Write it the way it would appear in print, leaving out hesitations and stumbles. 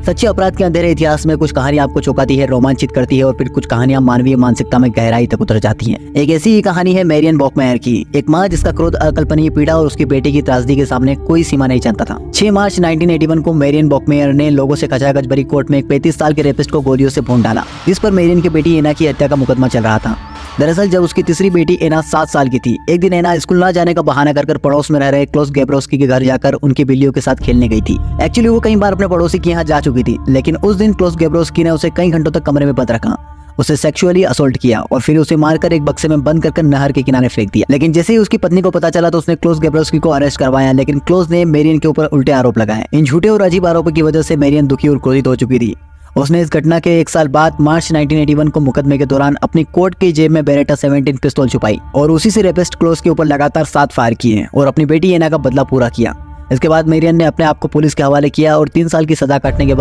सच्चे अपराध के अंधेरे इतिहास में कुछ कहानियां आपको चौंकाती है, रोमांचित करती है और फिर कुछ कहानियां मानवीय मानसिकता में गहराई तक उतर जाती हैं। एक ऐसी ही कहानी है मैरियन बॉकमेयर की, एक माँ जिसका क्रोध, अकल्पनीय पीड़ा और उसकी बेटी की त्रासदी के सामने कोई सीमा नहीं जानता था। 6 मार्च 1981 को मैरियन बॉकमेयर ने लोगों से खचाखच भरी कोर्ट में एक 35 साल के रेपिस्ट को गोलियों से भून डाला, जिस पर मैरियन की बेटी एना की हत्या का मुकदमा चल रहा था। दरअसल जब उसकी तीसरी बेटी एना 7 साल की थी, एक दिन एना स्कूल ना जाने का बहाना कर पड़ोस में रह रहे क्लोस गैब्रोस्की के घर जाकर उनकी बिल्लियों के साथ खेलने गई थी। एक्चुअली वो कई बार अपने पड़ोसी के यहाँ जा चुकी थी, लेकिन उस दिन क्लोस गैब्रोस्की ने उसे कई घंटों तक कमरे में बंद रखा, उसे सेक्सुअली असोल्ट किया और फिर उसे मारकर एक बक्से में बंद कर नहर के किनारे फेंक दिया। लेकिन जैसे ही उसकी पत्नी को पता चला तो उसने क्लोस गैब्रोस्की को अरेस्ट करवाया, लेकिन क्लोस ने मैरियन के ऊपर उल्टे आरोप लगाए। इन झूठे और अजीब आरोपों की वजह से मैरियन दुखी और क्रोधित हो चुकी थी। उसने इस घटना के 1 साल बाद मार्च 1981 को मुकदमे के दौरान अपनी कोट की जेब में बेरेटा 17 पिस्तौल छुपाई और उसी से रेपिस्ट क्लोस के ऊपर लगातार 7 फायर किए और अपनी बेटी एना का बदला पूरा किया। इसके बाद मैरियन ने अपने आप को पुलिस के हवाले किया और 3 साल की सजा काटने के बाद